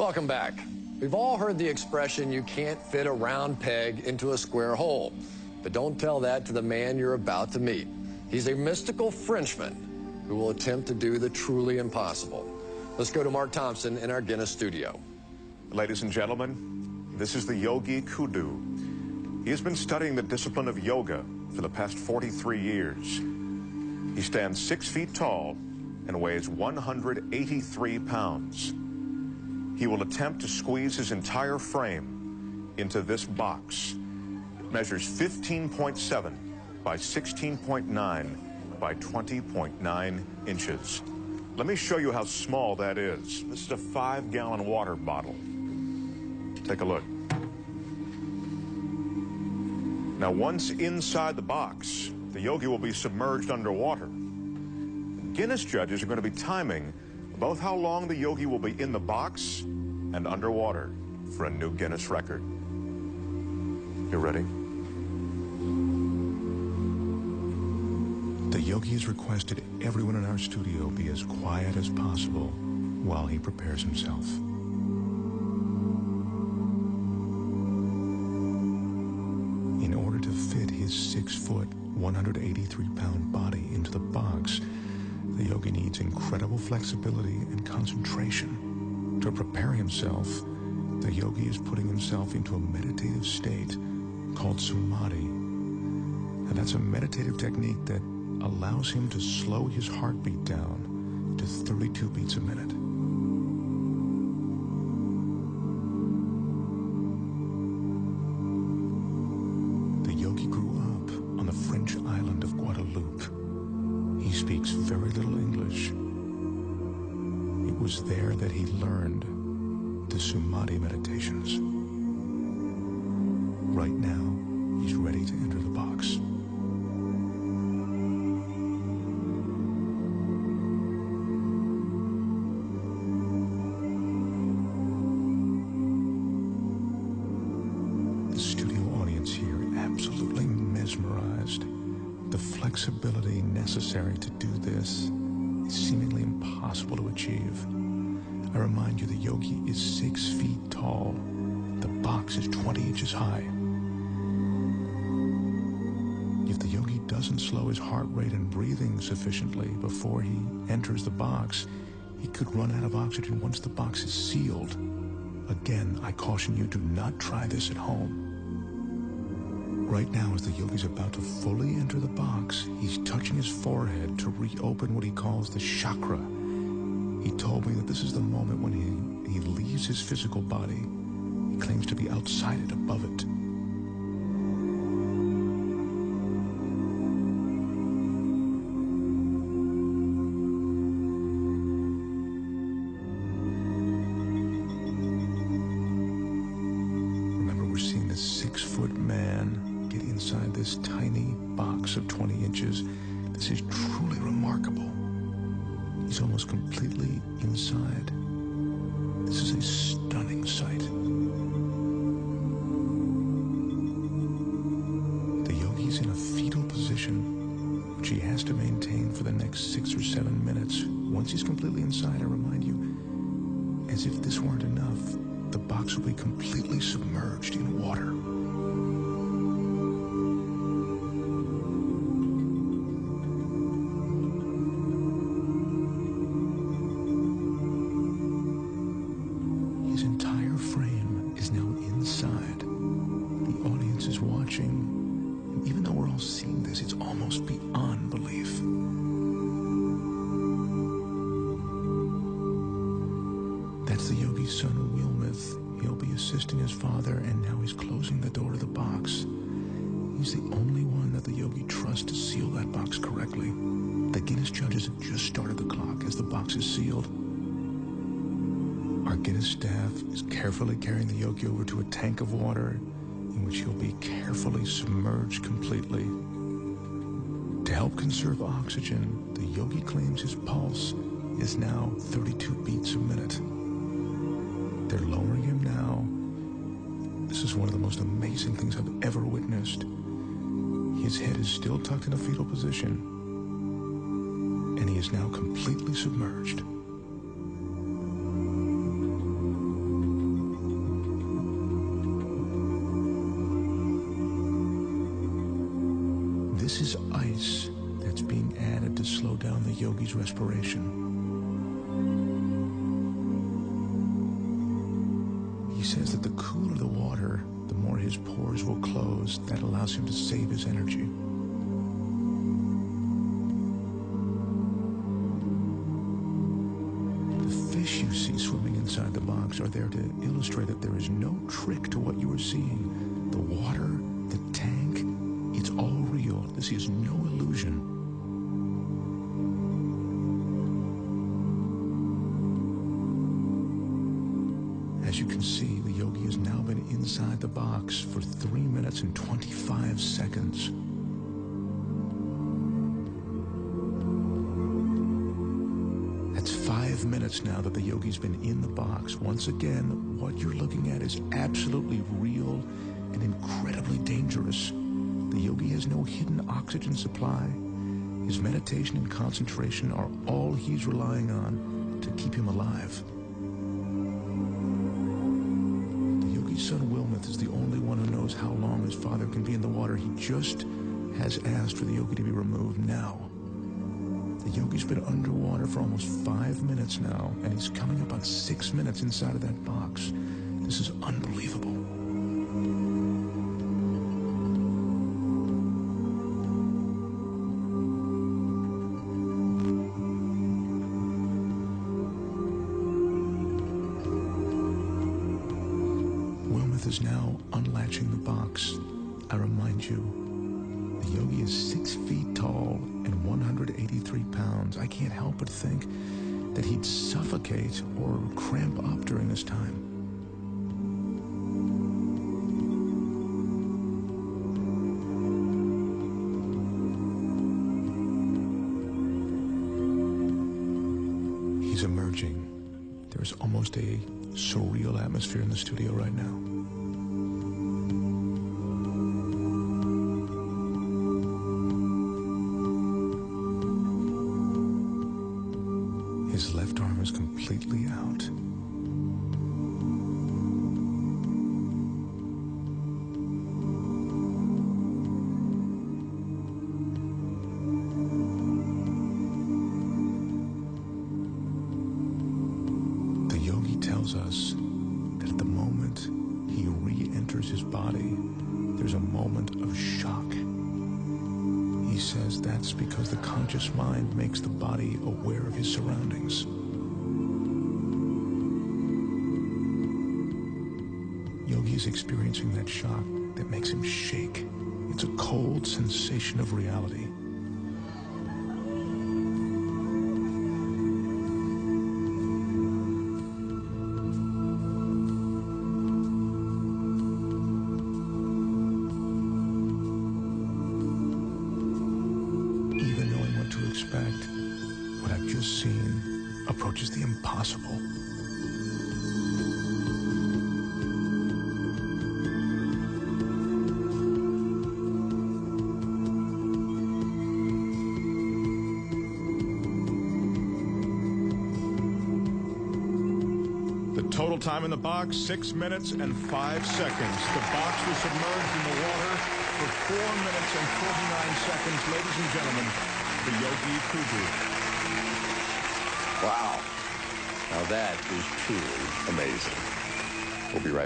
Welcome back. We've all heard the expression, you can't fit a round peg into a square hole. But don't tell that to the man you're about to meet. He's a mystical Frenchman who will attempt to do the truly impossible. Let's go to Mark Thompson in our Guinness studio. Ladies and gentlemen, this is the Yogi Kudu. He has been studying the discipline of yoga for the past 43 years. He stands 6 feet tall and weighs 183 pounds. He will attempt to squeeze his entire frame into this box. It measures 15.7 by 16.9 by 20.9 inches. Let me show you how small that is. This is a 5-gallon water bottle. Take a look. Now, once inside the box, the yogi will be submerged underwater. Guinness judges are going to be timing both how long the yogi will be in the box and underwater for a new Guinness record. You ready? The yogi has requested everyone in our studio be as quiet as possible while he prepares himself. In order to fit his 6-foot, 183-pound body into the box, the yogi needs incredible flexibility and concentration. To prepare himself, the yogi is putting himself into a meditative state called samadhi. And that's a meditative technique that allows him to slow his heartbeat down to 32 beats a minute. The yogi grew up on the French island of Guadeloupe. He speaks very little English. It was there that he learned the samadhi meditations. Right now, he's ready to enter the box. The studio audience here absolutely mesmerized. The flexibility necessary to do this is seemingly impossible to achieve. I remind you, the yogi is 6 feet tall. The box is 20 inches high. If the yogi doesn't slow his heart rate and breathing sufficiently before he enters the box, he could run out of oxygen once the box is sealed. Again, I caution you, do not try this at home. Right now, as the yogi's about to fully enter the box, he's touching his forehead to reopen what he calls the chakra. He told me that this is the moment when he leaves his physical body. He claims to be outside it, above it. Remember, we're seeing this 6-foot man get inside this tiny box of 20 inches. This is truly remarkable. He's almost completely inside. This is a stunning sight. The yogi's in a fetal position, which he has to maintain for the next 6 or 7 minutes. Once he's completely inside, I remind you, as if this weren't enough, the box will be completely submerged in water. His entire frame is now inside. The audience is watching, and even though we're all seeing this, it's almost beyond belief. That's the yogi's son, Wilmeth. He'll be assisting his father, and now he's closing the door to the box. He's the only one that the yogi trusts to seal that box correctly. The Guinness judges have just started the clock as the box is sealed. Our Guinness staff is carefully carrying the yogi over to a tank of water in which he'll be carefully submerged completely. To help conserve oxygen, the yogi claims his pulse is now 32 beats a minute. They're lowering him now. This is one of the most amazing things I've ever witnessed. His head is still tucked in a fetal position, and he is now completely submerged. yogi's respiration. He says that the cooler the water, the more his pores will close. That allows him to save his energy. The fish you see swimming inside the box are there to illustrate that there is no trick to what you are seeing. The water, the tank, it's all real. This is no illusion. As you can see, the yogi has now been inside the box for 3 minutes and 25 seconds. That's 5 minutes now that the yogi's been in the box. Once again, what you're looking at is absolutely real and incredibly dangerous. The yogi has no hidden oxygen supply. His meditation and concentration are all he's relying on to keep him alive. His son Wilmeth is the only one who knows how long his father can be in the water. He just has asked for the yogi to be removed now. The yogi's been underwater for almost 5 minutes now, and he's coming up on 6 minutes inside of that box. This is unbelievable. Is now unlatching the box. I remind you, the yogi is 6 feet tall and 183 pounds. I can't help but think that he'd suffocate or cramp up during this time. He's emerging. There's almost a surreal atmosphere in the studio right now. His left arm is completely out. The yogi tells us that at the moment he re-enters his body, there's a moment of shock. He says that's because the conscious mind makes the body aware of his surroundings. Yogi is experiencing that shock that makes him shake. It's a cold sensation of reality. Expect what I've just seen approaches the impossible. The total time in the box, 6 minutes and 5 seconds. The box was submerged in the water for 4 minutes and 49 seconds. Ladies and gentlemen, the Yogi Kudu. Wow. Now that is truly amazing. We'll be right back.